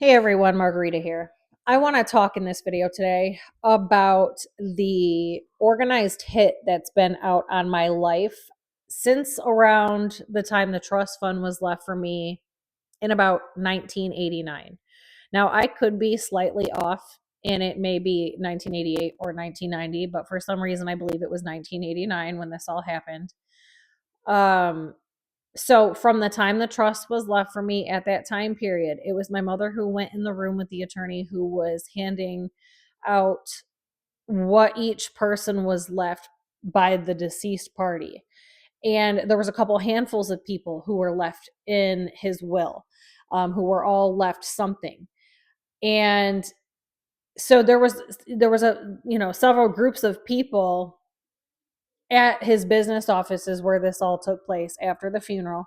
Hey everyone, Margarita here. I want to talk in this video today about the organized hit that's been out on my life since around the time the trust fund was left for me in about 1989. Now, I could be slightly off and it may be 1988 or 1990, but for some reason I believe it was 1989 when this all happened. Um, so from the time the trust was left for me at that time period, it was my mother who went in the room with the attorney who was handing out what each person was left by the deceased party. And there was a couple handfuls of people who were left in his will, who were all left something. And so there was a several groups of people at his business offices where this all took place after the funeral.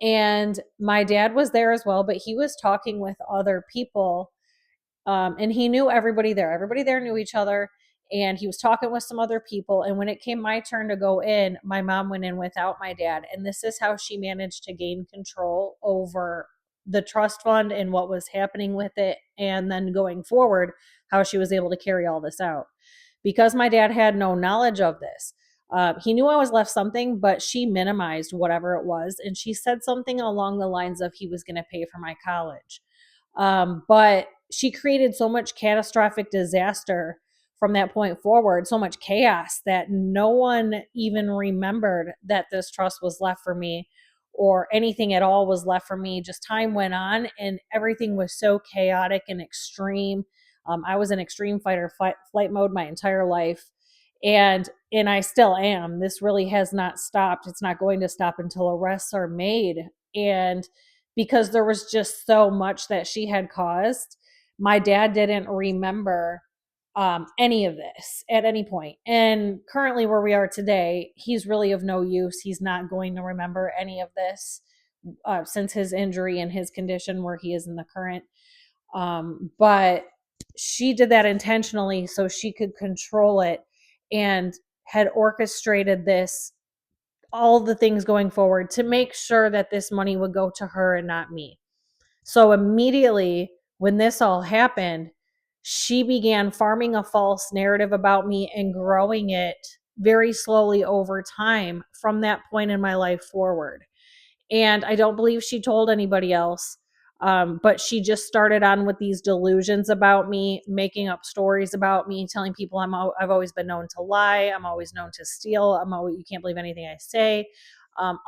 And my dad was there as well, but he was talking with other people, and he knew everybody there. Everybody there knew each other, and he was talking with some other people. And when it came my turn to go in, my mom went in without my dad. And this is how she managed to gain control over the trust fund and what was happening with it. And then going forward, how she was able to carry all this out. Because my dad had no knowledge of this, he knew I was left something, but she minimized whatever it was. And she said something along the lines of he was going to pay for my college. But she created so much catastrophic disaster from that point forward, so much chaos that no one even remembered that this trust was left for me or anything at all was left for me. Just time went on and everything was so chaotic and extreme. I was in extreme flight mode my entire life. And I still am. This really has not stopped. It's not going to stop until arrests are made. And because there was just so much that she had caused, my dad didn't remember any of this at any point. And currently, where we are today, he's really of no use. He's not going to remember any of this since his injury and his condition where he is in the current. But she did that intentionally so she could control it and had orchestrated this, all the things going forward to make sure that this money would go to her and not me. So immediately when this all happened, she began farming a false narrative about me and growing it very slowly over time from that point in my life forward. And I don't believe she told anybody else. But she just started on with these delusions about me, making up stories about me, telling people I've always been known to lie. I'm always known to steal. You can't believe anything I say.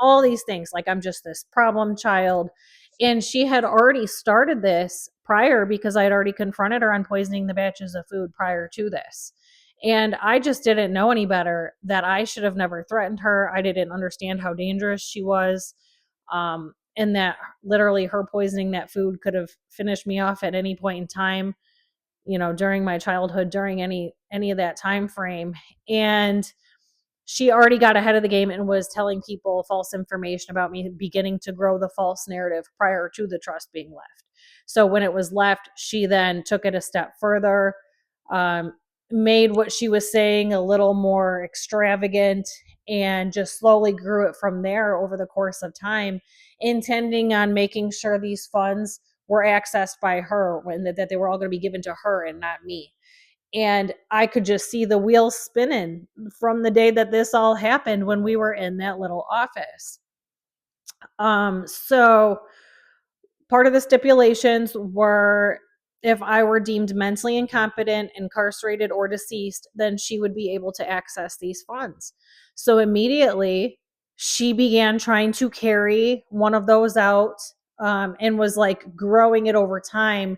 All these things, like I'm just this problem child. And she had already started this prior because I had already confronted her on poisoning the batches of food prior to this. And I just didn't know any better, that I should have never threatened her. I didn't understand how dangerous she was. And that literally her poisoning that food could have finished me off at any point in time, during my childhood, during any of that time frame. And she already got ahead of the game and was telling people false information about me, beginning to grow the false narrative prior to the trust being left. So when it was left, she then took it a step further, um, made what she was saying a little more extravagant, and just slowly grew it from there over the course of time, intending on making sure these funds were accessed by her, that they were all going to be given to her and not me. And I could just see the wheels spinning from the day that this all happened when we were in that little office. So part of the stipulations were, if I were deemed mentally incompetent, incarcerated, or deceased, then she would be able to access these funds. So immediately she began trying to carry one of those out, and was like growing it over time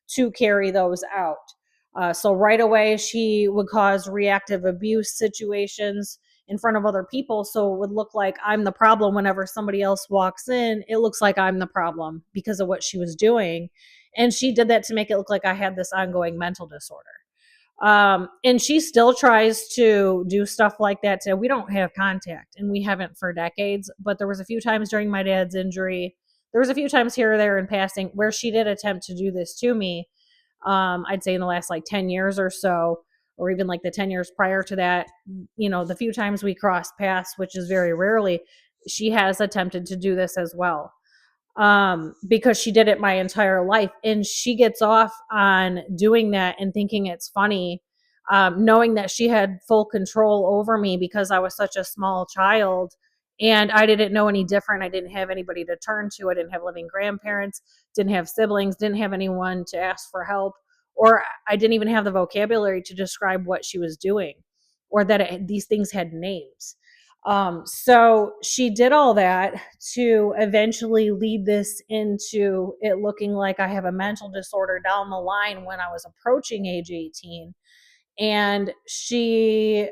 to carry those out. So right away, she would cause reactive abuse situations in front of other people. So it would look like I'm the problem whenever somebody else walks in. It looks like I'm the problem because of what she was doing. And she did that to make it look like I had this ongoing mental disorder. And she still tries to do stuff like that today. We don't have contact, and we haven't for decades. But there was a few times during my dad's injury, there was a few times here or there in passing where she did attempt to do this to me. I'd say in the last like 10 years or so, or even like the 10 years prior to that, the few times we crossed paths, which is very rarely, she has attempted to do this as well. because she did it my entire life. And she gets off on doing that and thinking it's funny, knowing that she had full control over me because I was such a small child and I didn't know any different. I didn't have anybody to turn to. I didn't have living grandparents, didn't have siblings, didn't have anyone to ask for help, or I didn't even have the vocabulary to describe what she was doing or that these things had names. So she did all that to eventually lead this into it looking like I have a mental disorder down the line when I was approaching age 18. And she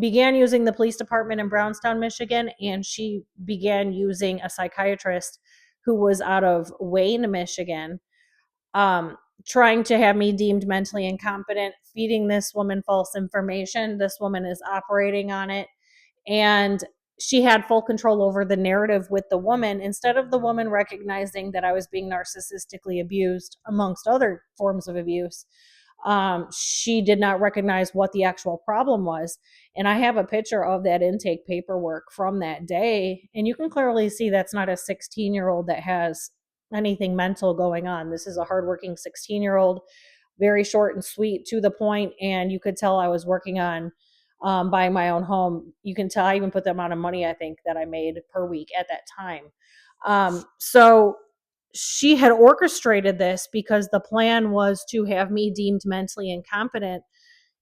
began using the police department in Brownstown, Michigan, and she began using a psychiatrist who was out of Wayne, Michigan, um, trying to have me deemed mentally incompetent, feeding this woman false information. This woman is operating on it. And she had full control over the narrative with the woman instead of the woman recognizing that I was being narcissistically abused, amongst other forms of abuse. She did not recognize what the actual problem was. And I have a picture of that intake paperwork from that day. And you can clearly see that's not a 16-year-old that has anything mental going on. This is a hardworking 16-year-old, very short and sweet, to the point. And you could tell I was working on buying my own home. You can tell I even put the amount of money I think that I made per week at that time. So she had orchestrated this because the plan was to have me deemed mentally incompetent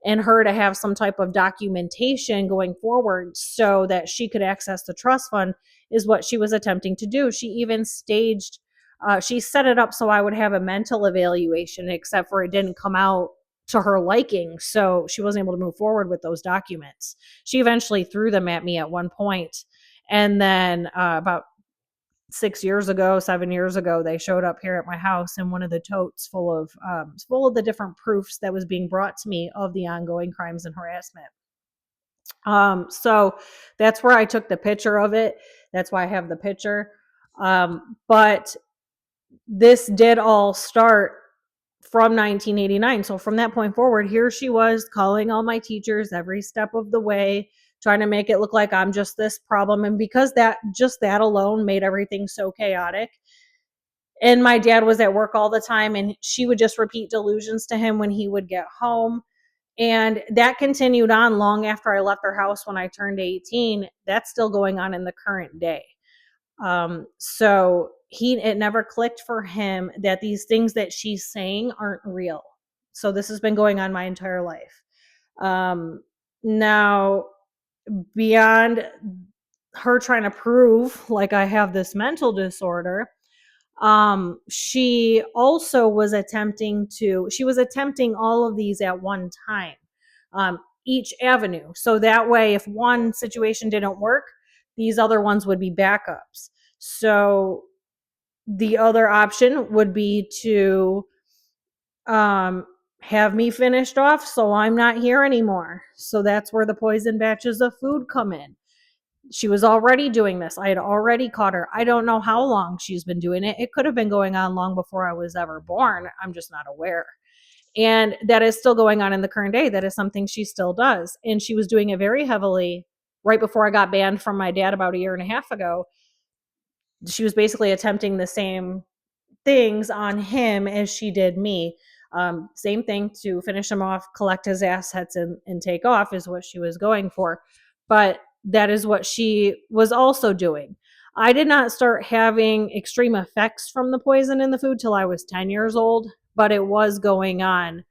and her to have some type of documentation going forward so that she could access the trust fund, is what she was attempting to do. She even staged, she set it up so I would have a mental evaluation, except for it didn't come out to her liking. So she wasn't able to move forward with those documents. She eventually threw them at me at one point. And then about 7 years ago, they showed up here at my house in one of the totes full of the different proofs that was being brought to me of the ongoing crimes and harassment. So that's where I took the picture of it. That's why I have the picture. But this did all start from 1989. So from that point forward, here she was calling all my teachers every step of the way, trying to make it look like I'm just this problem. And because that alone made everything so chaotic. And my dad was at work all the time, and she would just repeat delusions to him when he would get home. And that continued on long after I left her house when I turned 18. That's still going on in the current day. So it never clicked for him that these things that she's saying aren't real. So this has been going on my entire life. Now, beyond her trying to prove like I have this mental disorder, she also was attempting all of these at one time, each avenue. So that way, if one situation didn't work, these other ones would be backups. So the other option would be to have me finished off so I'm not here anymore. So that's where the poison batches of food come in. She was already doing this. I had already caught her. I don't know how long she's been doing it. It could have been going on long before I was ever born. I'm just not aware. And that is still going on in the current day. That is something she still does. And she was doing it very heavily right before I got banned from my dad about a year and a half ago. She was basically attempting the same things on him as she did me. Same thing, to finish him off, collect his assets, and take off is what she was going for. But that is what she was also doing. I did not start having extreme effects from the poison in the food till I was 10 years old, but it was going on,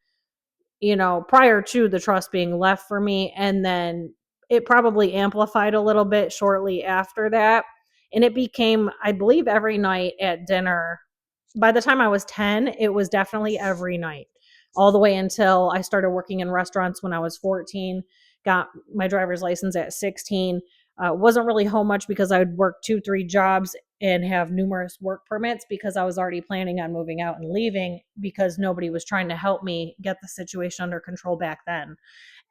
prior to the trust being left for me. And then it probably amplified a little bit shortly after that. And it became, I believe, every night at dinner. By the time I was 10, it was definitely every night, all the way until I started working in restaurants when I was 14, got my driver's license at 16. Wasn't really home much because I would work 2-3 jobs and have numerous work permits because I was already planning on moving out and leaving because nobody was trying to help me get the situation under control back then.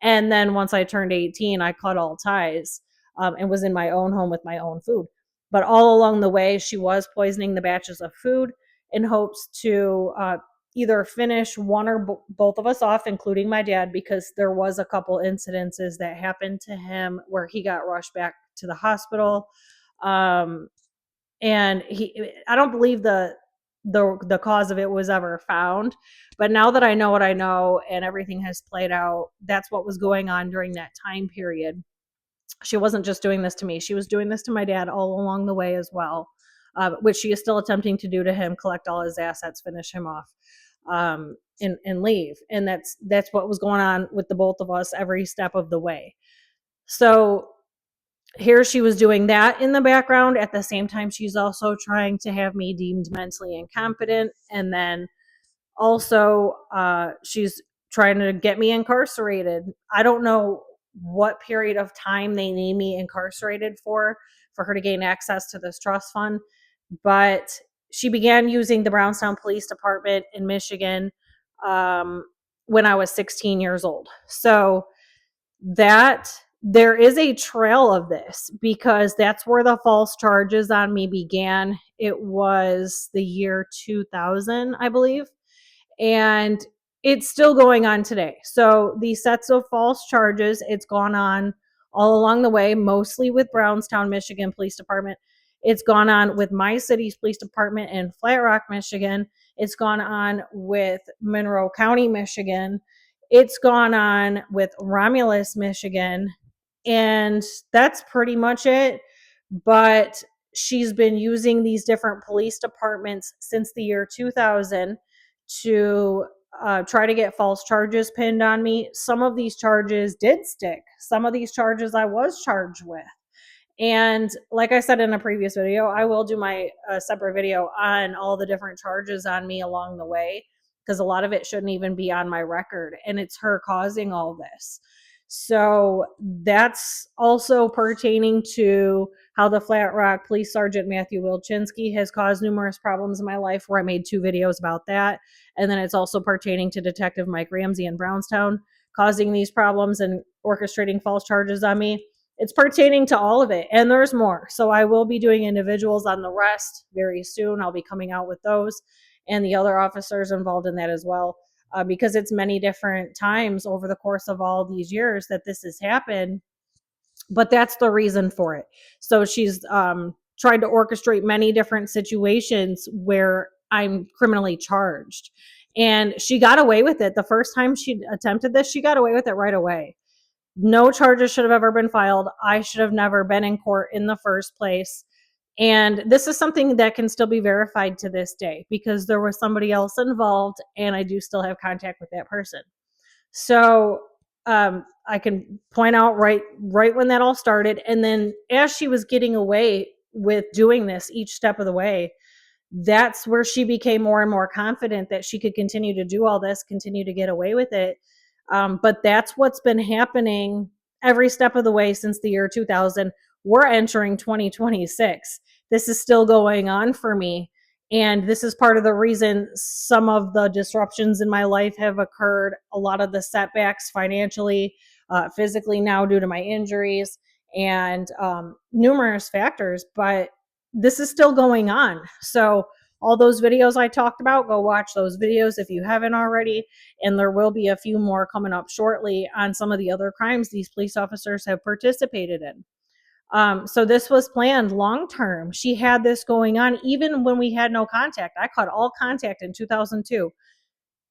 And then once I turned 18, I cut all ties, and was in my own home with my own food. But all along the way, she was poisoning the batches of food in hopes to either finish one or both of us off, including my dad, because there was a couple incidences that happened to him where he got rushed back to the hospital. And I don't believe the cause of it was ever found. But now that I know what I know and everything has played out, that's what was going on during that time period. She wasn't just doing this to me, she was doing this to my dad all along the way as well, which she is still attempting to do to him, collect all his assets, finish him off, and leave. And that's what was going on with the both of us every step of the way. So here she was doing that in the background. At the same time, she's also trying to have me deemed mentally incompetent. And then also, she's trying to get me incarcerated. I don't know what period of time they need me incarcerated for her to gain access to this trust fund. But she began using the Brownstown Police Department in Michigan when I was 16 years old. So that there is a trail of this because that's where the false charges on me began. It was the year 2000, I believe. And it's still going on today. So these sets of false charges, it's gone on all along the way, mostly with Brownstown, Michigan Police Department. It's gone on with my city's police department in Flat Rock, Michigan. It's gone on with Monroe County, Michigan. It's gone on with Romulus, Michigan. And that's pretty much it. But she's been using these different police departments since the year 2000 to try to get false charges pinned on me. Some of these charges did stick. Some of these charges I was charged with. And like I said in a previous video, I will do my separate video on all the different charges on me along the way, because a lot of it shouldn't even be on my record. And it's her causing all this. So that's also pertaining to how the Flat Rock Police Sergeant Matthew Wilczynski has caused numerous problems in my life, where I made 2 videos about that. And then it's also pertaining to Detective Mike Ramsey in Brownstown causing these problems and orchestrating false charges on me. It's pertaining to all of it, and there's more. So I will be doing individuals on the rest very soon. I'll be coming out with those and the other officers involved in that as well, because it's many different times over the course of all these years that this has happened. But that's the reason for it. So she's tried to orchestrate many different situations where I'm criminally charged. And she got away with it. The first time she attempted this, she got away with it right away. No charges should have ever been filed. I should have never been in court in the first place. And this is something that can still be verified to this day because there was somebody else involved, and I do still have contact with that person. So I can point out right when that all started. And then as she was getting away with doing this each step of the way, that's where she became more and more confident that she could continue to do all this, continue to get away with it. But that's what's been happening every step of the way since the year 2000. We're entering 2026. This is still going on for me. And this is part of the reason some of the disruptions in my life have occurred. A lot of the setbacks financially, physically now due to my injuries, and numerous factors. But this is still going on. So all those videos I talked about, go watch those videos if you haven't already. And there will be a few more coming up shortly on some of the other crimes these police officers have participated in. So this was planned long term. She had this going on even when we had no contact. I cut all contact in 2002.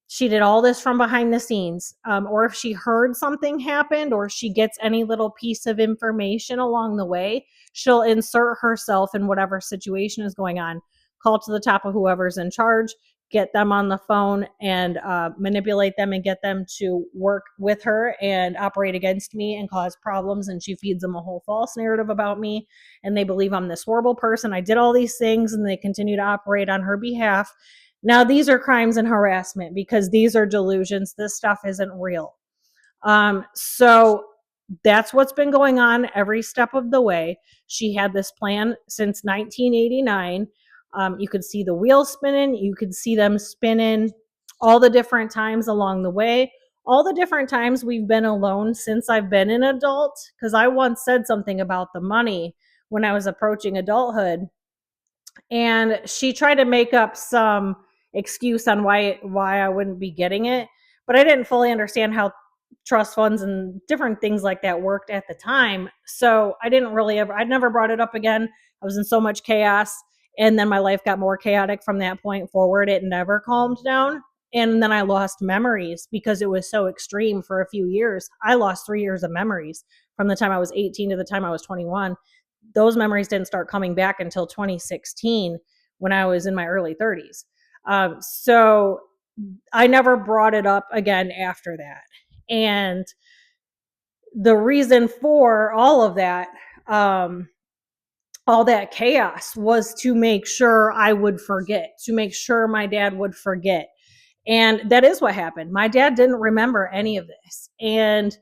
She did all this from behind the scenes. Or if she heard something happened, or she gets any little piece of information along the way, she'll insert herself in whatever situation is going on. Call to the top of whoever's in charge, get them on the phone, and manipulate them and get them to work with her and operate against me and cause problems. And she feeds them a whole false narrative about me, and they believe I'm this horrible person. I did all these things, and they continue to operate on her behalf. Now, these are crimes and harassment because these are delusions. This stuff isn't real. So that's what's been going on every step of the way. She had this plan since 1989. You could see the wheels spinning. You could see them spinning all the different times along the way. All the different times we've been alone since I've been an adult. Because I once said something about the money when I was approaching adulthood. And she tried to make up some excuse on why I wouldn't be getting it. But I didn't fully understand how trust funds and different things like that worked at the time. So I didn't really I'd never brought it up again. I was in so much chaos. And then my life got more chaotic from that point forward. It never calmed down. And then I lost memories because it was so extreme for a few years. I lost 3 years of memories from the time I was 18 to the time I was 21. Those memories didn't start coming back until 2016 when I was in my early 30s. So I never brought it up again after that. And the reason for all that chaos was to make sure I would forget, to make sure my dad would forget. And that is what happened. My dad didn't remember any of this. And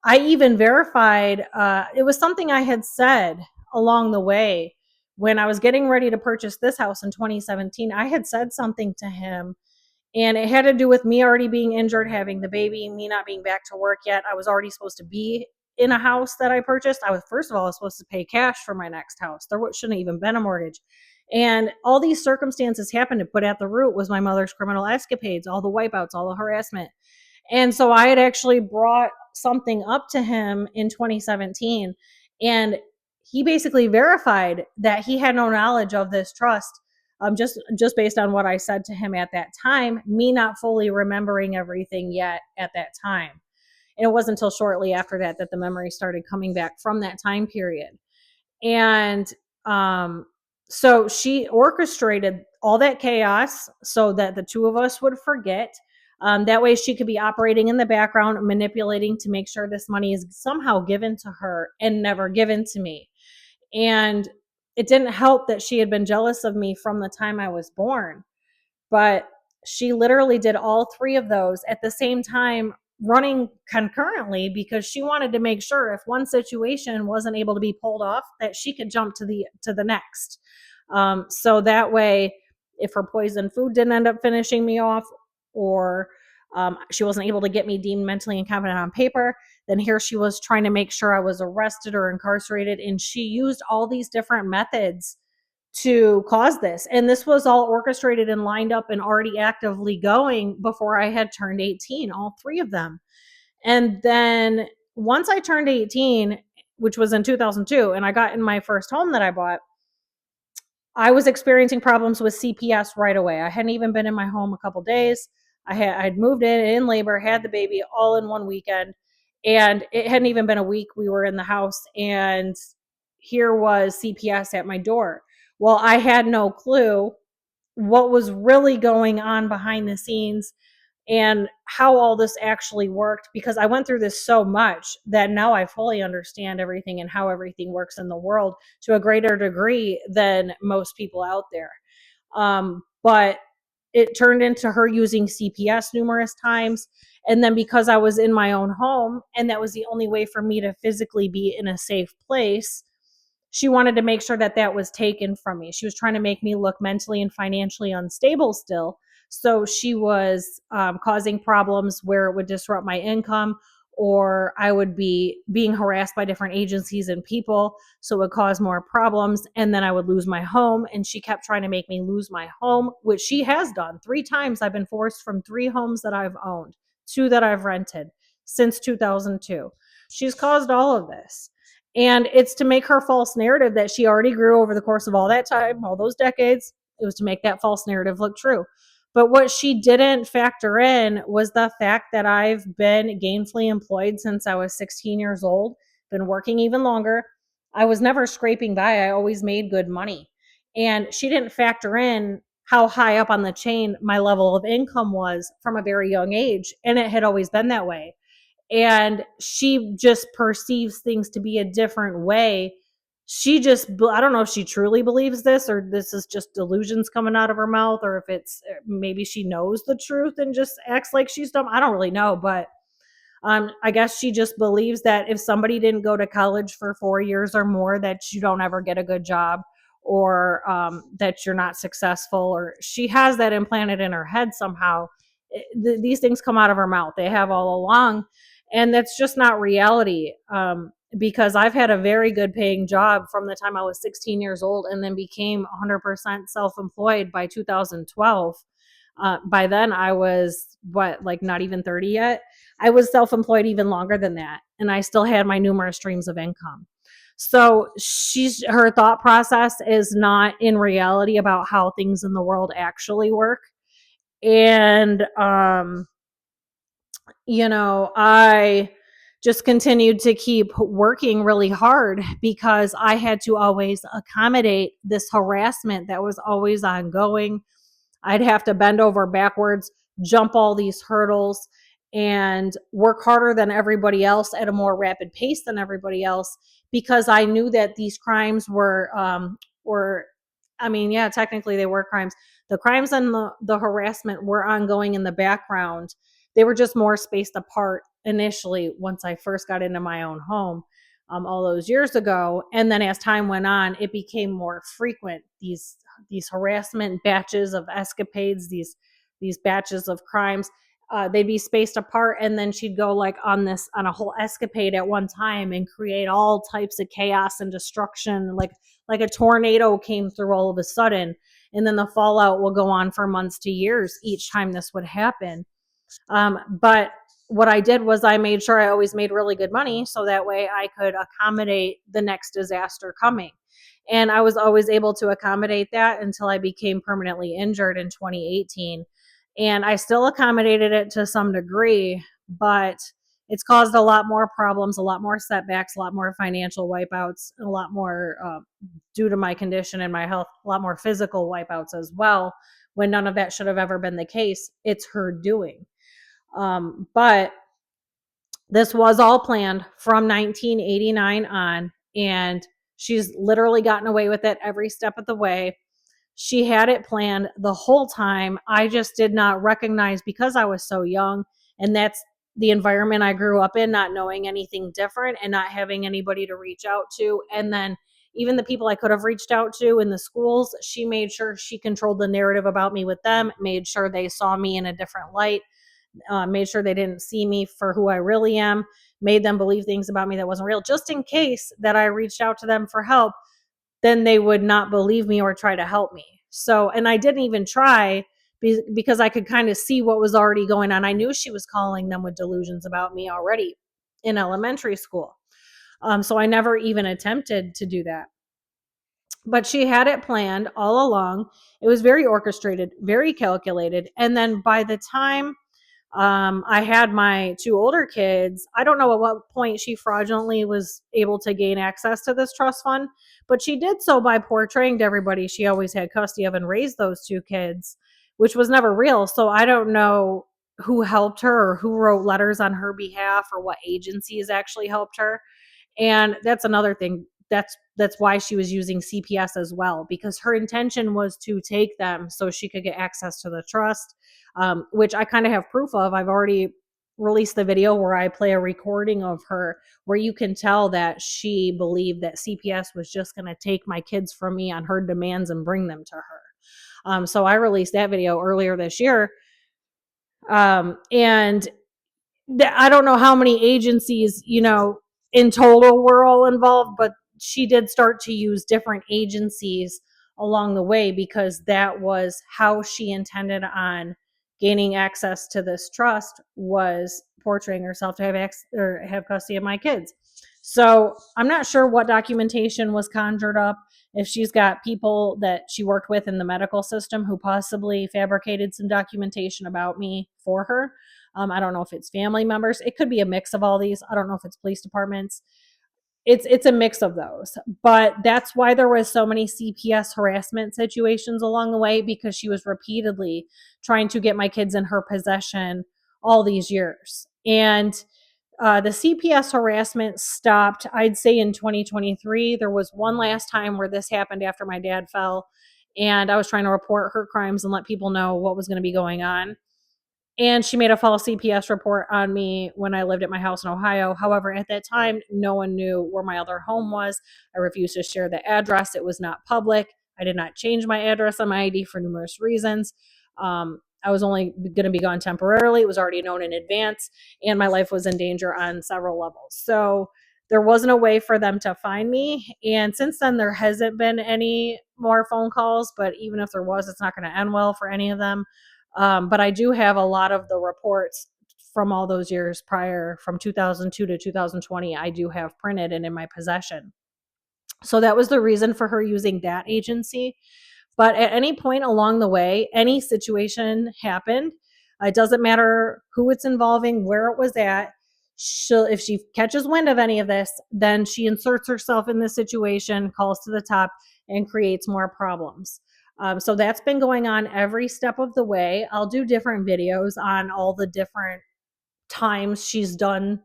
I even verified, it was something I had said along the way when I was getting ready to purchase this house in 2017. I had said something to him, and it had to do with me already being injured, having the baby, me not being back to work yet. I was already supposed to be in a house that I purchased. First of all, I was supposed to pay cash for my next house. There shouldn't have even been a mortgage. And all these circumstances happened, but at the root was my mother's criminal escapades, all the wipeouts, all the harassment. And so I had actually brought something up to him in 2017, and he basically verified that he had no knowledge of this trust, just based on what I said to him at that time, me not fully remembering everything yet at that time. And it wasn't until shortly after that that the memory started coming back from that time period. And so she orchestrated all that chaos so that the two of us would forget. That way she could be operating in the background, manipulating to make sure this money is somehow given to her and never given to me. And it didn't help that she had been jealous of me from the time I was born. But she literally did all three of those at the same time, running concurrently, because she wanted to make sure if one situation wasn't able to be pulled off, that she could jump to the next. So that way, if her poison food didn't end up finishing me off, or she wasn't able to get me deemed mentally incompetent on paper, then here she was trying to make sure I was arrested or incarcerated. And she used all these different methods to cause this. And this was all orchestrated and lined up and already actively going before I had turned 18, all three of them. And then once I turned 18, which was in 2002, and I got in my first home that I bought, I was experiencing problems with CPS right away. I hadn't even been in my home a couple days. I'd moved in labor, had the baby all in one weekend, and it hadn't even been a week we were in the house, and here was CPS at my door. Well, I had no clue what was really going on behind the scenes and how all this actually worked, because I went through this so much that now I fully understand everything and how everything works in the world to a greater degree than most people out there. But it turned into her using CPS numerous times. And then because I was in my own home and that was the only way for me to physically be in a safe place, she wanted to make sure that that was taken from me. She was trying to make me look mentally and financially unstable still. So she was causing problems where it would disrupt my income, or I would be being harassed by different agencies and people. So it would cause more problems. And then I would lose my home. And she kept trying to make me lose my home, which she has done 3 times. I've been forced from 3 homes that I've owned, 2 that I've rented since 2002. She's caused all of this. And it's to make her false narrative that she already grew over the course of all that time, all those decades. It was to make that false narrative look true. But what she didn't factor in was the fact that I've been gainfully employed since I was 16 years old, been working even longer. I was never scraping by. I always made good money. And she didn't factor in how high up on the chain my level of income was from a very young age. And it had always been that way. And she just perceives things to be a different way. I don't know if she truly believes this, or this is just delusions coming out of her mouth, or if it's maybe she knows the truth and just acts like she's dumb. I don't really know, but I guess she just believes that if somebody didn't go to college for 4 years or more, that you don't ever get a good job, or that you're not successful, or she has that implanted in her head somehow. These things come out of her mouth. They have all along. And that's just not reality, because I've had a very good paying job from the time I was 16 years old, and then became 100% self-employed by 2012. By then I was not even 30 yet. I was self-employed even longer than that. And I still had my numerous streams of income. So her thought process is not in reality about how things in the world actually work. And I just continued to keep working really hard because I had to always accommodate this harassment that was always ongoing. I'd have to bend over backwards, jump all these hurdles, and work harder than everybody else at a more rapid pace than everybody else, because I knew that these crimes were, I mean, yeah, technically they were crimes. The crimes and the harassment were ongoing in the background. They were just more spaced apart initially once I first got into my own home, all those years ago. And then as time went on, it became more frequent. These harassment batches of escapades, these batches of crimes, they'd be spaced apart, and then she'd go like on a whole escapade at one time and create all types of chaos and destruction, like a tornado came through all of a sudden, and then the fallout will go on for months to years each time this would happen. But what I did was I made sure I always made really good money so that way I could accommodate the next disaster coming. And I was always able to accommodate that until I became permanently injured in 2018. And I still accommodated it to some degree, but it's caused a lot more problems, a lot more setbacks, a lot more financial wipeouts, a lot more due to my condition and my health, a lot more physical wipeouts as well, when none of that should have ever been the case. It's her doing. But this was all planned from 1989 on, and she's literally gotten away with it every step of the way. She had it planned the whole time. I just did not recognize, because I was so young, and that's the environment I grew up in, not knowing anything different and not having anybody to reach out to. And then even the people I could have reached out to in the schools, she made sure she controlled the narrative about me with them, made sure they saw me in a different light, made sure they didn't see me for who I really am, made them believe things about me that wasn't real, just in case that I reached out to them for help, then they would not believe me or try to help me. So, and I didn't even try because I could kind of see what was already going on. I knew she was calling them with delusions about me already in elementary school. So I never even attempted to do that. But she had it planned all along. It was very orchestrated, very calculated. And then by the time I had my two older kids, I don't know at what point she fraudulently was able to gain access to this trust fund, but she did so by portraying to everybody she always had custody of and raised those two kids, which was never real. So I don't know who helped her or who wrote letters on her behalf or what agencies actually helped her. And that's another thing. That's why she was using CPS as well, because her intention was to take them so she could get access to the trust, which I kind of have proof of. I've already released the video where I play a recording of her where you can tell that she believed that CPS was just going to take my kids from me on her demands and bring them to her. So I released that video earlier this year. And I don't know how many agencies, in total were all involved, but she did start to use different agencies along the way because that was how she intended on gaining access to this trust, was portraying herself to have custody of my kids. So I'm not sure what documentation was conjured up, if she's got people that she worked with in the medical system who possibly fabricated some documentation about me for her. I don't know if it's family members. It could be a mix of all these. I don't know if it's police departments. It's a mix of those. But that's why there was so many CPS harassment situations along the way, because she was repeatedly trying to get my kids in her possession all these years. And the CPS harassment stopped, I'd say, in 2023. There was one last time where this happened after my dad fell, and I was trying to report her crimes and let people know what was going to be going on. And she made a false CPS report on me when I lived at my house in Ohio. However, at that time, no one knew where my other home was. I refused to share the address. It was not public. I did not change my address on my ID for numerous reasons. I was only going to be gone temporarily. It was already known in advance, and my life was in danger on several levels. So there wasn't a way for them to find me. And since then, there hasn't been any more phone calls. But even if there was, it's not going to end well for any of them. But I do have a lot of the reports from all those years prior, from 2002 to 2020. I do have printed and in my possession. So that was the reason for her using that agency. But at any point along the way, any situation happened. It doesn't matter who it's involving, where it was at. If she catches wind of any of this, then she inserts herself in this situation, calls to the top, and creates more problems. So that's been going on every step of the way. I'll do different videos on all the different times she's done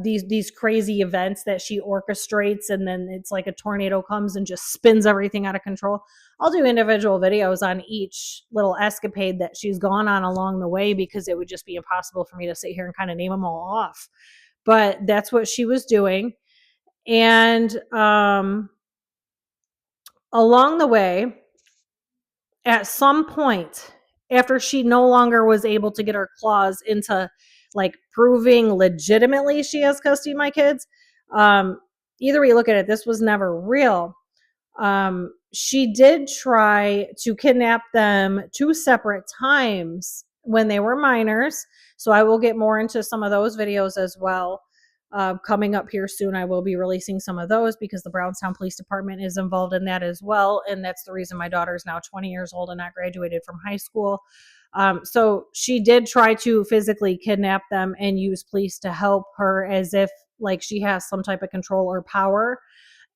these crazy events that she orchestrates, and then it's like a tornado comes and just spins everything out of control. I'll do individual videos on each little escapade that she's gone on along the way, because it would just be impossible for me to sit here and kind of name them all off. But that's what she was doing. And along the way, at some point, after she no longer was able to get her claws into like proving legitimately she has custody of my kids, either way you look at it, this was never real. She did try to kidnap them 2 separate times when they were minors. So I will get more into some of those videos as well. Coming up here soon, I will be releasing some of those, because the Brownstown Police Department is involved in that as well. And that's the reason my daughter is now 20 years old and not graduated from high school. So she did try to physically kidnap them and use police to help her, as if like she has some type of control or power.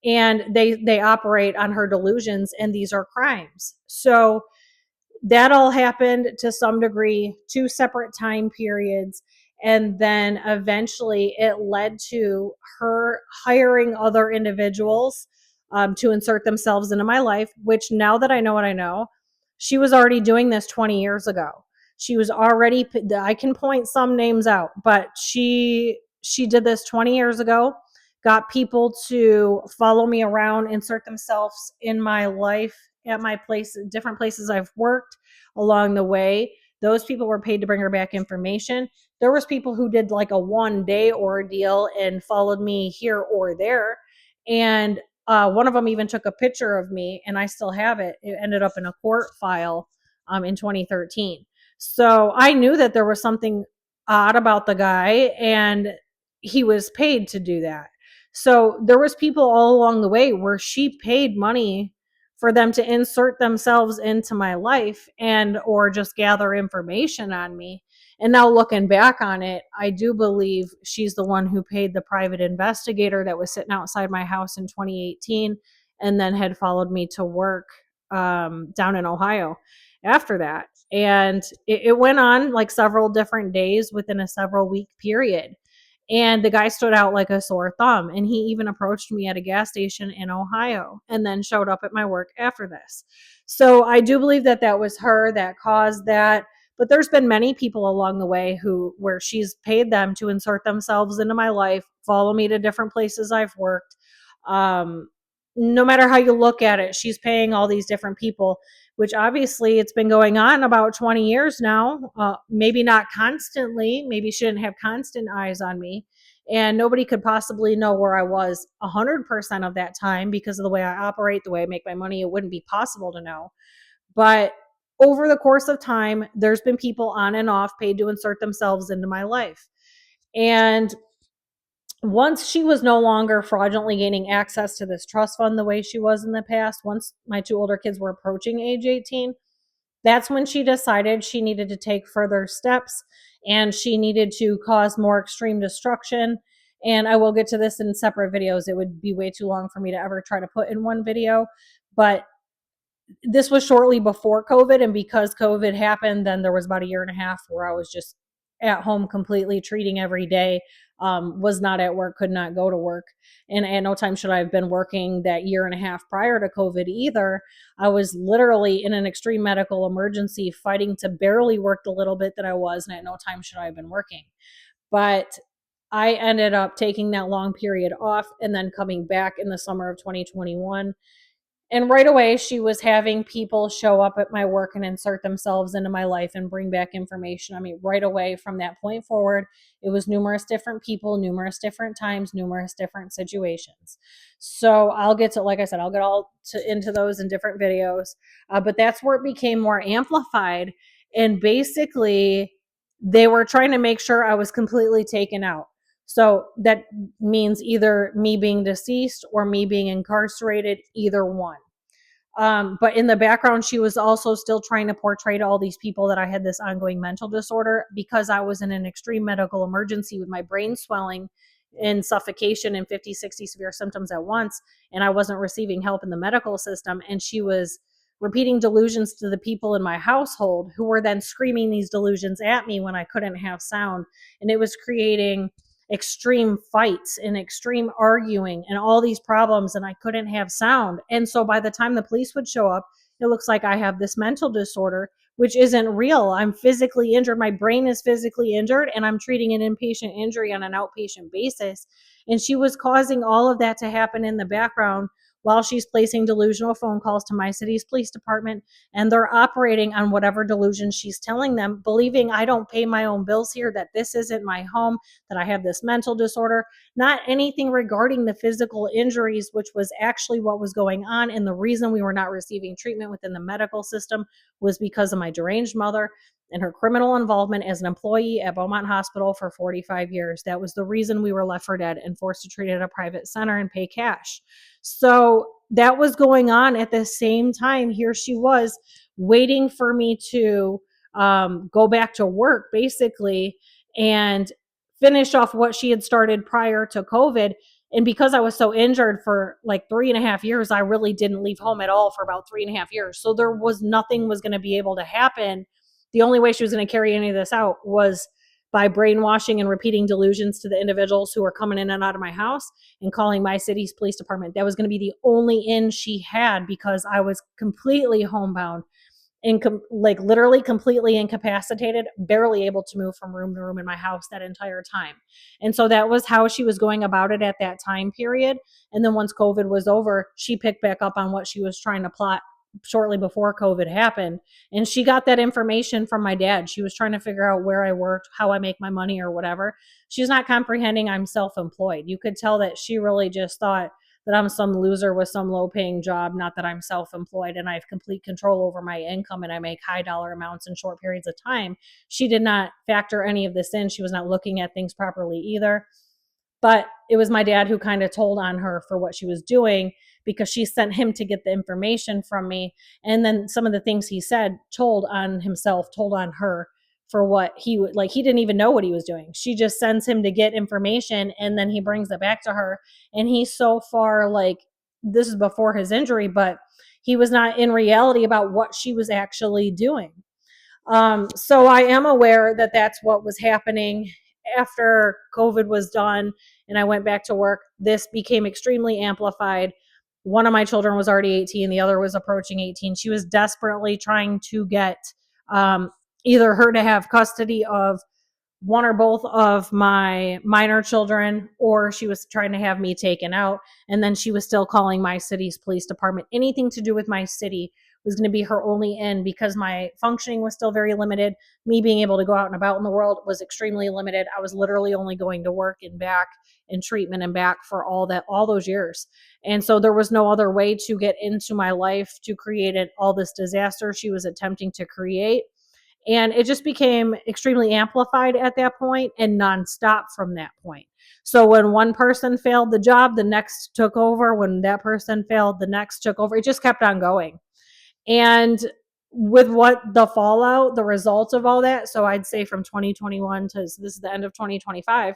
And they operate on her delusions, and these are crimes. So that all happened to some degree, 2 separate time periods. And then eventually it led to her hiring other individuals to insert themselves into my life, which, now that I know what I know, she was already doing this 20 years ago. She was already, I can point some names out, but she did this 20 years ago, got people to follow me around, insert themselves in my life at my place, different places I've worked along the way. Those people were paid to bring her back information. There was people who did like a 1-day ordeal and followed me here or there. And one of them even took a picture of me, and I still have it. It ended up in a court file in 2013. So I knew that there was something odd about the guy, and he was paid to do that. So there was people all along the way where she paid money for them to insert themselves into my life and or just gather information on me. And now looking back on it, I do believe she's the one who paid the private investigator that was sitting outside my house in 2018 and then had followed me to work down in Ohio after that. And it went on like several different days within a several week period. And the guy stood out like a sore thumb. And he even approached me at a gas station in Ohio and then showed up at my work after this. So I do believe that that was her that caused that. But there's been many people along the way where she's paid them to insert themselves into my life, follow me to different places I've worked. No matter how you look at it, she's paying all these different people, which obviously it's been going on about 20 years now. Maybe not constantly. Maybe she didn't have constant eyes on me. And nobody could possibly know where I was 100% of that time, because of the way I operate, the way I make my money. It wouldn't be possible to know. But over the course of time, there's been people on and off paid to insert themselves into my life. And once she was no longer fraudulently gaining access to this trust fund the way she was in the past, once my 2 older kids were approaching age 18, that's when she decided she needed to take further steps and she needed to cause more extreme destruction. And I will get to this in separate videos. It would be way too long for me to ever try to put in one video. But this was shortly before COVID. And because COVID happened, then there was about a year and a half where I was just at home completely treating every day, was not at work, could not go to work. And at no time should I have been working that year and a half prior to COVID either. I was literally in an extreme medical emergency, fighting to barely work the little bit that I was. And at no time should I have been working. But I ended up taking that long period off and then coming back in the summer of 2021. And right away, she was having people show up at my work and insert themselves into my life and bring back information. I mean, right away from that point forward, it was numerous different people, numerous different times, numerous different situations. So I'll get to, like I said, I'll get into those in different videos. But that's where it became more amplified. And basically, they were trying to make sure I was completely taken out. So that means either me being deceased or me being incarcerated, either one. But in the background, she was also still trying to portray to all these people that I had this ongoing mental disorder because I was in an extreme medical emergency with my brain swelling and suffocation and 50, 60 severe symptoms at once. And I wasn't receiving help in the medical system. And she was repeating delusions to the people in my household who were then screaming these delusions at me when I couldn't have sound. And it was creating extreme fights and extreme arguing and all these problems, and I couldn't have sound. And so by the time the police would show up, it looks like I have this mental disorder, which isn't real. I'm physically injured. My brain is physically injured, and I'm treating an inpatient injury on an outpatient basis. And she was causing all of that to happen in the background while she's placing delusional phone calls to my city's police department, and they're operating on whatever delusion she's telling them, believing I don't pay my own bills here, that this isn't my home, that I have this mental disorder, not anything regarding the physical injuries, which was actually what was going on. And the reason we were not receiving treatment within the medical system was because of my deranged mother and her criminal involvement as an employee at Beaumont Hospital for 45 years. That was the reason we were left for dead and forced to treat at a private center and pay cash. So that was going on at the same time. Here she was waiting for me to go back to work, basically, and finish off what she had started prior to COVID. And because I was so injured for like 3.5 years, I really didn't leave home at all for about 3.5 years. So there was nothing was going to be able to happen. The only way she was going to carry any of this out was by brainwashing and repeating delusions to the individuals who were coming in and out of my house and calling my city's police department. That was going to be the only in she had because I was completely homebound and like literally completely incapacitated, barely able to move from room to room in my house that entire time. And so that was how she was going about it at that time period. And then once COVID was over, she picked back up on what she was trying to plot shortly before COVID happened. And she got that information from my dad. She was trying to figure out where I worked, how I make my money or whatever. She's not comprehending I'm self-employed. You could tell that she really just thought that I'm some loser with some low paying job, not that I'm self-employed and I have complete control over my income and I make high dollar amounts in short periods of time. She did not factor any of this in. She was not looking at things properly either. But it was my dad who kind of told on her for what she was doing because she sent him to get the information from me. And then some of the things he said told on himself, told on her for what he would like. He didn't even know what he was doing. She just sends him to get information and then he brings it back to her. And he's so far like, this is before his injury, but he was not in reality about what she was actually doing. So I am aware that that's what was happening after COVID was done and I went back to work. This became extremely amplified. One of my children was already 18, the other was approaching 18. She was desperately trying to get um, either her to have custody of one or both of my minor children, or she was trying to have me taken out. And then she was still calling my city's police department. Anything to do with my city was going to be her only in because my functioning was still very limited. Me being able to go out and about in the world was extremely limited. I was literally only going to work and back and treatment and back for all those years. And so there was no other way to get into my life to create all this disaster she was attempting to create. And it just became extremely amplified at that point and nonstop from that point. So when one person failed the job, the next took over. When that person failed, the next took over. It just kept on going. And with what the fallout, the results of all that, so I'd say from 2021 to this is the end of 2025,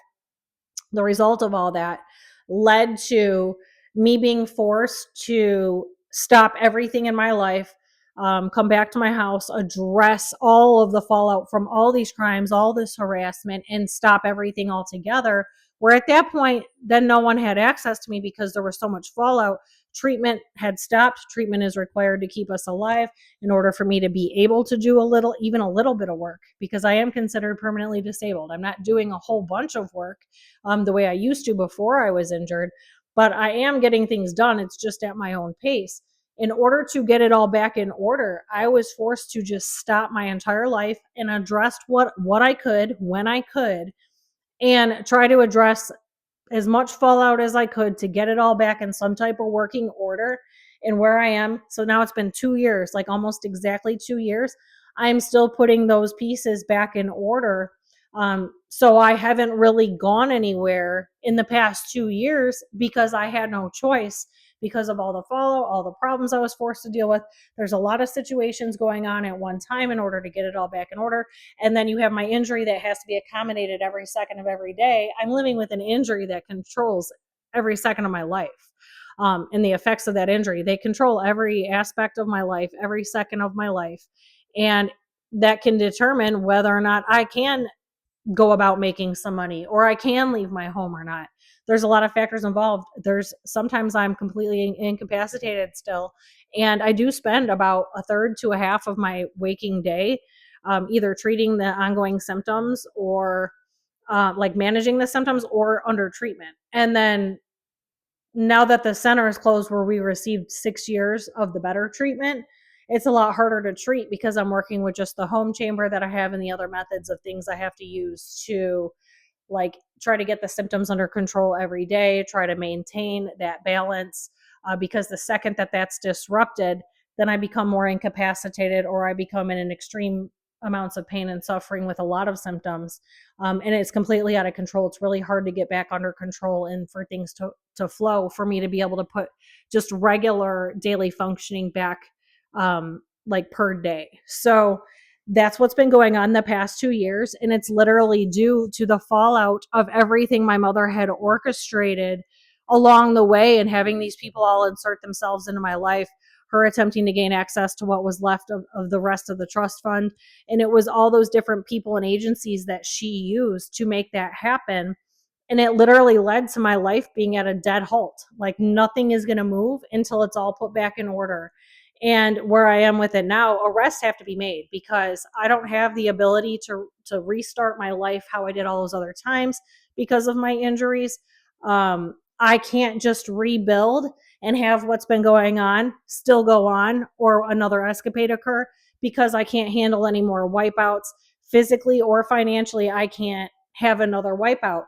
the result of all that led to me being forced to stop everything in my life, come back to my house, address all of the fallout from all these crimes, all this harassment, and stop everything altogether. Where at that point, then no one had access to me because there was so much fallout. Treatment had stopped. Treatment is required to keep us alive in order for me to be able to do even a little bit of work because I am considered permanently disabled. I'm not doing a whole bunch of work the way I used to before I was injured, but I am getting things done. It's just at my own pace. In order to get it all back in order, I was forced to just stop my entire life and address what I could when I could and try to address as much fallout as I could to get it all back in some type of working order. And where I am, so now it's been 2 years, like almost exactly 2 years, I'm still putting those pieces back in order So I haven't really gone anywhere in the past 2 years because I had no choice because of all the fallout, all the problems I was forced to deal with. There's a lot of situations going on at one time in order to get it all back in order. And then you have my injury that has to be accommodated every second of every day. I'm living with an injury that controls every second of my life. And the effects of that injury, they control every aspect of my life, every second of my life. And that can determine whether or not I can go about making some money or I can leave my home or not. There's a lot of factors involved. There's sometimes I'm completely incapacitated still, and I do spend about a third to a half of my waking day either treating the ongoing symptoms or like managing the symptoms or under treatment. And then now that the center is closed where we received 6 years of the better treatment, it's a lot harder to treat because I'm working with just the home chamber that I have and the other methods of things I have to use to like try to get the symptoms under control every day, try to maintain that balance. Because the second that that's disrupted, then I become more incapacitated or I become in an extreme amounts of pain and suffering with a lot of symptoms. And it's completely out of control. It's really hard to get back under control and for things to flow for me to be able to put just regular daily functioning back like per day. So that's what's been going on the past 2 years. And it's literally due to the fallout of everything my mother had orchestrated along the way and having these people all insert themselves into my life, her attempting to gain access to what was left of the rest of the trust fund. And it was all those different people and agencies that she used to make that happen. And it literally led to my life being at a dead halt. Like nothing is going to move until it's all put back in order. And where I am with it now, arrests have to be made because I don't have the ability to restart my life how I did all those other times because of my injuries. I can't just rebuild and have what's been going on still go on or another escapade occur because I can't handle any more wipeouts physically or financially. I can't have another wipeout.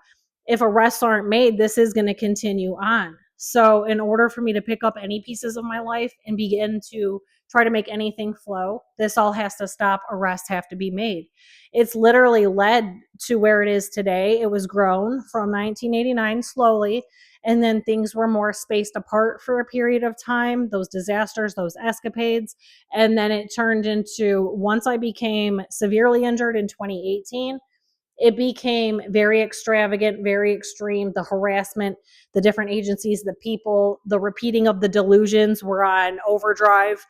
If arrests aren't made, this is going to continue on. So in order for me to pick up any pieces of my life and begin to try to make anything flow, this all has to stop. Arrests have to be made. It's literally led to where it is today. It was grown from 1989 slowly, and then things were more spaced apart for a period of time, those disasters, those escapades. And then it turned into, once I became severely injured in 2018, it became very extravagant, very extreme. The harassment, the different agencies, the people, the repeating of the delusions were on overdrive.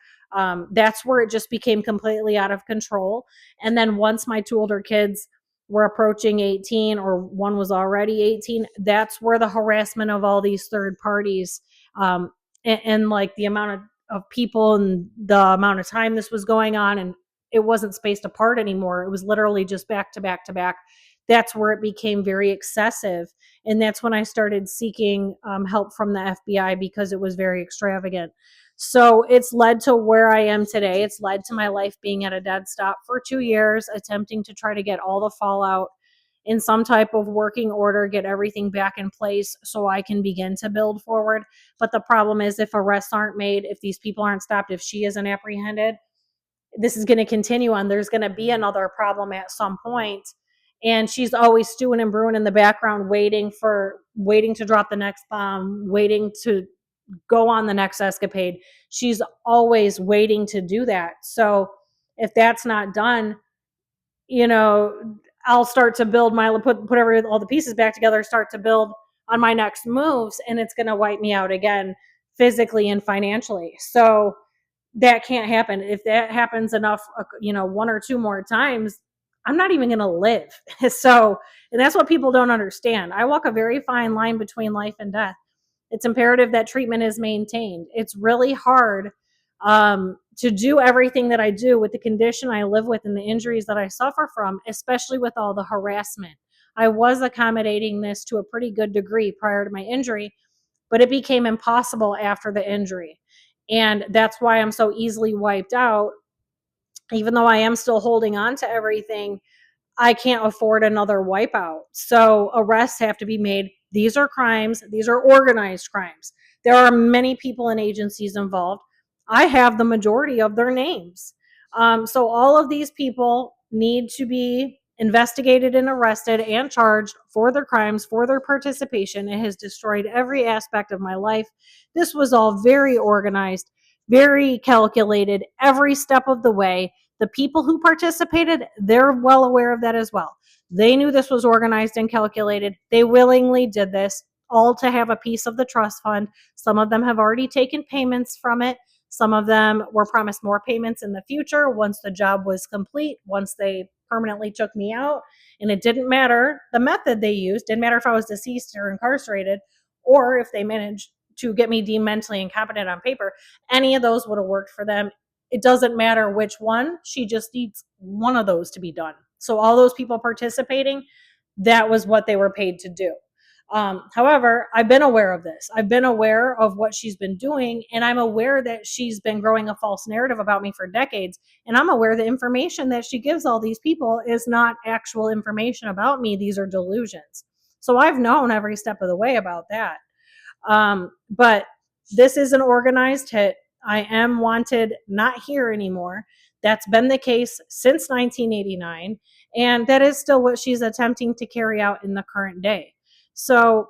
That's where it just became completely out of control. And then once my two older kids were approaching 18, or one was already 18, that's where the harassment of all these third parties and like the amount of people and the amount of time this was going on, and it wasn't spaced apart anymore. It was literally just back to back to back. That's where it became very excessive. And that's when I started seeking help from the FBI because it was very extravagant. So it's led to where I am today. It's led to my life being at a dead stop for 2 years, attempting to try to get all the fallout in some type of working order, get everything back in place so I can begin to build forward. But the problem is, if arrests aren't made, if these people aren't stopped, if she isn't apprehended, this is going to continue on. There's going to be another problem at some point. And she's always stewing and brewing in the background, waiting to drop the next bomb, waiting to go on the next escapade. She's always waiting to do that. So if that's not done, I'll start to build all the pieces back together, start to build on my next moves, and it's going to wipe me out again, physically and financially. So that can't happen. If that happens enough, one or two more times, I'm not even going to live. So, and that's what people don't understand. I walk a very fine line between life and death. It's imperative that treatment is maintained. It's really hard to do everything that I do with the condition I live with and the injuries that I suffer from, especially with all the harassment. I was accommodating this to a pretty good degree prior to my injury, but it became impossible after the injury. And that's why I'm so easily wiped out. Even though I am still holding on to everything, I can't afford another wipeout. So arrests have to be made. These are crimes. These are organized crimes. There are many people and agencies involved. I have the majority of their names. So all of these people need to be investigated and arrested and charged for their crimes, for their participation. It has destroyed every aspect of my life. This was all very organized, very calculated, every step of the way. The people who participated, they're well aware of that as well. They knew this was organized and calculated. They willingly did this, all to have a piece of the trust fund. Some of them have already taken payments from it. Some of them were promised more payments in the future once the job was complete, once they permanently took me out. And it didn't matter the method they used, didn't matter if I was deceased or incarcerated, or if they managed to get me deemed mentally incompetent on paper. Any of those would have worked for them. It doesn't matter which one. She just needs one of those to be done. So all those people participating, that was what they were paid to do. However, I've been aware of this. I've been aware of what she's been doing, and I'm aware that she's been growing a false narrative about me for decades. And I'm aware the information that she gives all these people is not actual information about me. These are delusions. So I've known every step of the way about that. But this is an organized hit. I am wanted, not here anymore. That's been the case since 1989. And that is still what she's attempting to carry out in the current day. So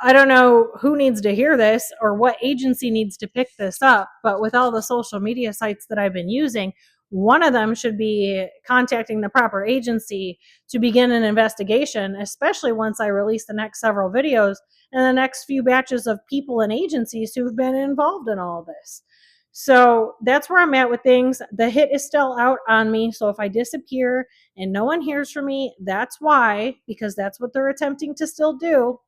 I don't know who needs to hear this or what agency needs to pick this up, but with all the social media sites that I've been using, one of them should be contacting the proper agency to begin an investigation, especially once I release the next several videos and the next few batches of people and agencies who've been involved in all of this. So that's where I'm at with things. The hit is still out on me. So if I disappear and no one hears from me, that's why, because that's what they're attempting to still do.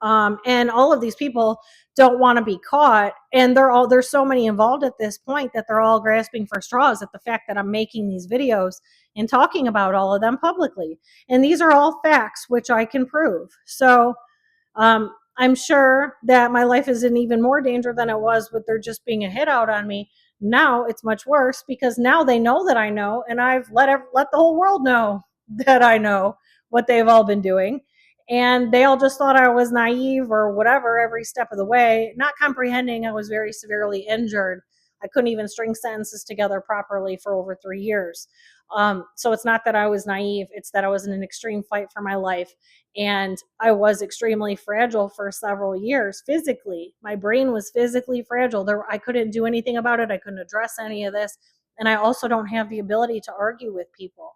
And all of these people don't want to be caught, and there's so many involved at this point that they're all grasping for straws at the fact that I'm making these videos and talking about all of them publicly. And these are all facts which I can prove. So I'm sure that my life is in even more danger than it was with there just being a hit out on me. Now it's much worse because now they know that I know, and I've let the whole world know that I know what they've all been doing. And they all just thought I was naive or whatever every step of the way, not comprehending I was very severely injured. I couldn't even string sentences together properly for over 3 years. So it's not that I was naive, it's that I was in an extreme fight for my life. And I was extremely fragile for several years physically. My brain was physically fragile. I couldn't do anything about it. I couldn't address any of this. And I also don't have the ability to argue with people.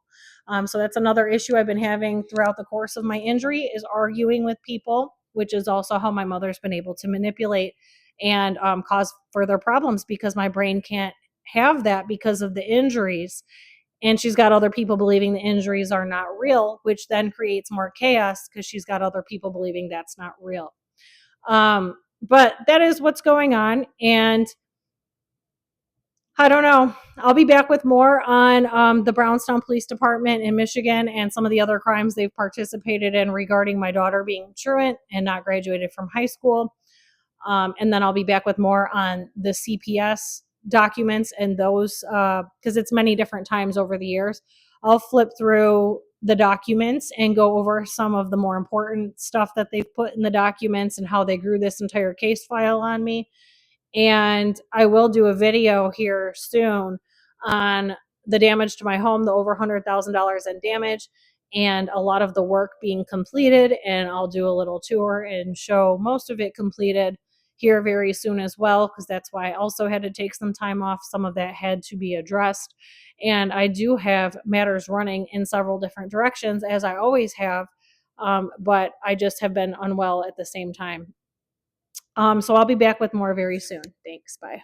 So that's another issue I've been having throughout the course of my injury, is arguing with people, which is also how my mother's been able to manipulate and cause further problems, because my brain can't have that because of the injuries. And she's got other people believing the injuries are not real, which then creates more chaos because she's got other people believing that's not real. But that is what's going on. And I don't know. I'll be back with more on the Brownstown Police Department in Michigan and some of the other crimes they've participated in regarding my daughter being truant and not graduated from high school. And then I'll be back with more on the CPS documents and those, because it's many different times over the years. I'll flip through the documents and go over some of the more important stuff that they've put in the documents and how they grew this entire case file on me. And I will do a video here soon on the damage to my home, the over $100,000 in damage, and a lot of the work being completed. And I'll do a little tour and show most of it completed here very soon as well, because that's why I also had to take some time off. Some of that had to be addressed. And I do have matters running in several different directions, as I always have, but I just have been unwell at the same time. So I'll be back with more very soon. Thanks. Bye.